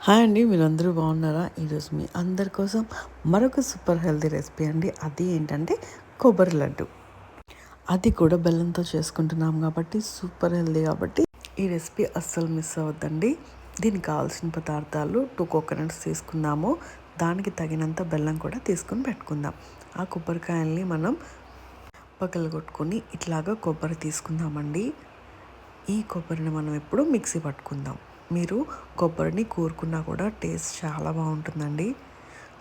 Hi అండి, మీరందరూ బాగున్నారా? ఈరోజు మీ అందరి కోసం మరొక సూపర్ హెల్తీ రెసిపీ అండి. అది ఏంటంటే కొబ్బరి లడ్డు. అది కూడా బెల్లంతో చేసుకుంటున్నాం కాబట్టి సూపర్ హెల్తీ కాబట్టి ఈ రెసిపీ అస్సలు మిస్ అవ్వద్దండి. దీనికి కావాల్సిన పదార్థాలు 2 కోకోనట్స్ తీసుకున్నాము. దానికి తగినంత బెల్లం కూడా తీసుకుని పెట్టుకుందాం. ఆ కొబ్బరికాయల్ని మనం పగలగొట్టుకొని ఇట్లాగా కొబ్బరి తీసుకుందామండి. ఈ కొబ్బరిని మనం ఇప్పుడు మిక్సీ పట్టుకుందాం. మీరు కొబ్బరిని కూరుకున్నా కూడా టేస్ట్ చాలా బాగుంటుందండి.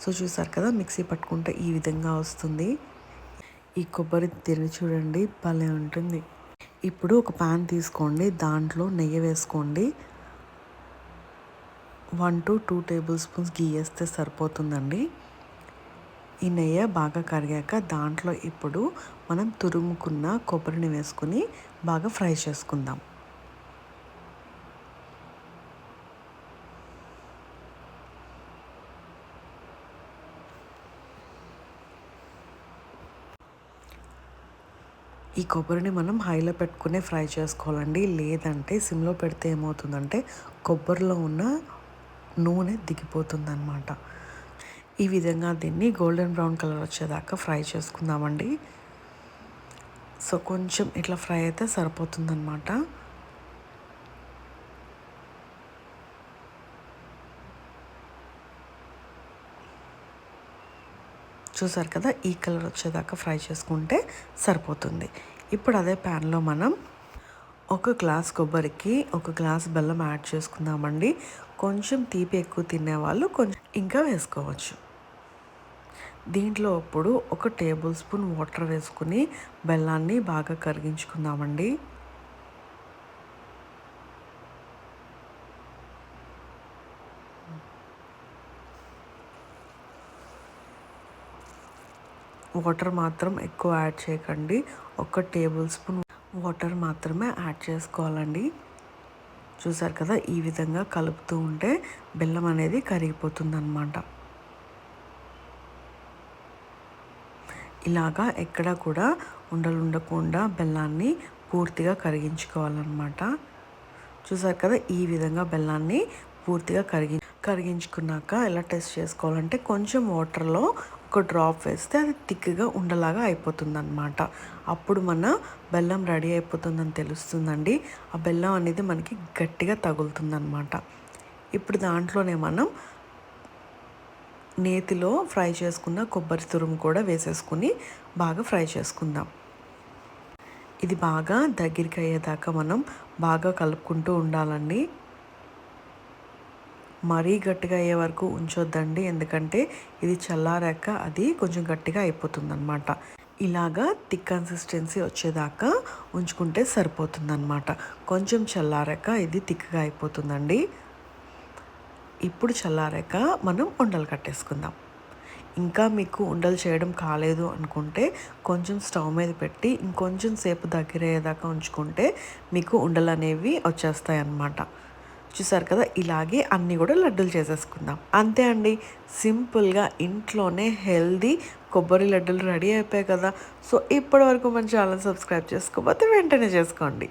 సో చూసారు కదా, మిక్సీ పట్టుకుంటే ఈ విధంగా వస్తుంది. ఈ కొబ్బరి తిరిగి చూడండి, భలే ఉంటుంది. ఇప్పుడు ఒక ప్యాన్ తీసుకోండి, దాంట్లో నెయ్యి వేసుకోండి. 1 to 2 టేబుల్ స్పూన్స్ గీ వేస్తే సరిపోతుందండి. ఈ నెయ్యి బాగా కరిగాక దాంట్లో ఇప్పుడు మనం తురుముకున్న కొబ్బరిని వేసుకుని బాగా ఫ్రై చేసుకుందాం. ఈ కొబ్బరిని మనం హైలో పెట్టుకునే ఫ్రై చేసుకోవాలండి. లేదంటే సిమ్లో పెడితే ఏమవుతుందంటే కొబ్బరిలో ఉన్న నూనె దిగిపోతుందన్నమాట. ఈ విధంగా దీన్ని గోల్డెన్ బ్రౌన్ కలర్ వచ్చేదాకా ఫ్రై చేసుకుందామండి. సో కొంచెం ఇట్లా ఫ్రై అయితే సరిపోతుందన్నమాట. చూసారు కదా, ఈ కలర్ వచ్చేదాకా ఫ్రై చేసుకుంటే సరిపోతుంది. ఇప్పుడు అదే ప్యాన్లో మనం 1 గ్లాస్ కొబ్బరికి 1 గ్లాస్ బెల్లం యాడ్ చేసుకుందామండి. కొంచెం తీపి ఎక్కువ తినేవాళ్ళు కొంచెం ఇంకా వేసుకోవచ్చు. దీంట్లో ఇప్పుడు 1 టేబుల్ స్పూన్ వాటర్ వేసుకుని బెల్లాన్ని బాగా కరిగించుకుందామండి. వాటర్ మాత్రం ఎక్కువ యాడ్ చేయకండి. 1 టేబుల్ స్పూన్ వాటర్ మాత్రమే యాడ్ చేసుకోవాలండి. చూసారు కదా, ఈ విధంగా కలుపుతూ ఉంటే బెల్లం అనేది కరిగిపోతుందన్నమాట. ఇలాగా ఎక్కడ కూడా ఉండలు ఉండకుండా బెల్లాన్ని పూర్తిగా కరిగించుకోవాలన్నమాట. చూసారు కదా, ఈ విధంగా బెల్లాన్ని పూర్తిగా కరిగించుకున్నాక ఎలా టెస్ట్ చేసుకోవాలంటే కొంచెం వాటర్లో 1 డ్రాప్ వేస్తే అది థిక్గా ఉండలాగా అయిపోతుందన్నమాట. అప్పుడు మన బెల్లం రెడీ అయిపోతుందని తెలుస్తుందండి. ఆ బెల్లం అనేది మనకి గట్టిగా తగులుతుందన్నమాట. ఇప్పుడు దాంట్లోనే మనం నేతిలో ఫ్రై చేసుకున్న కొబ్బరి తురుము కూడా వేసేసుకుని బాగా ఫ్రై చేసుకుందాం. ఇది బాగా దగ్గరికి అయ్యేదాకా మనం బాగా కలుపుకుంటూ ఉండాలండి. మరీ గట్టిగా అయ్యే వరకు ఉంచొద్దండి, ఎందుకంటే ఇది చల్లారాక అది కొంచెం గట్టిగా అయిపోతుందన్నమాట. ఇలాగా థిక్ కన్సిస్టెన్సీ వచ్చేదాకా ఉంచుకుంటే సరిపోతుందన్నమాట. కొంచెం చల్లారాక ఇది థిక్గా అయిపోతుందండి. ఇప్పుడు చల్లారాక మనం ఉండలు కట్టేసుకుందాం. ఇంకా మీకు ఉండలు చేయడం కాలేదు అనుకుంటే కొంచెం స్టవ్ మీద పెట్టి ఇంకొంచెం సేపు దగ్గరయ్యేదాకా ఉంచుకుంటే మీకు ఉండలు అనేవి వచ్చేస్తాయి అన్నమాట. చూసారు కదా, ఇలాగే అన్నీ కూడా లడ్డూలు చేసేసుకుందాం. అంతే అండి, సింపుల్గా ఇంట్లోనే హెల్దీ కొబ్బరి లడ్డూలు రెడీ అయిపోయాయి కదా. సో ఇప్పటి వరకు మన ఛానల్ సబ్స్క్రైబ్ చేసుకోకపోతే వెంటనే చేసుకోండి.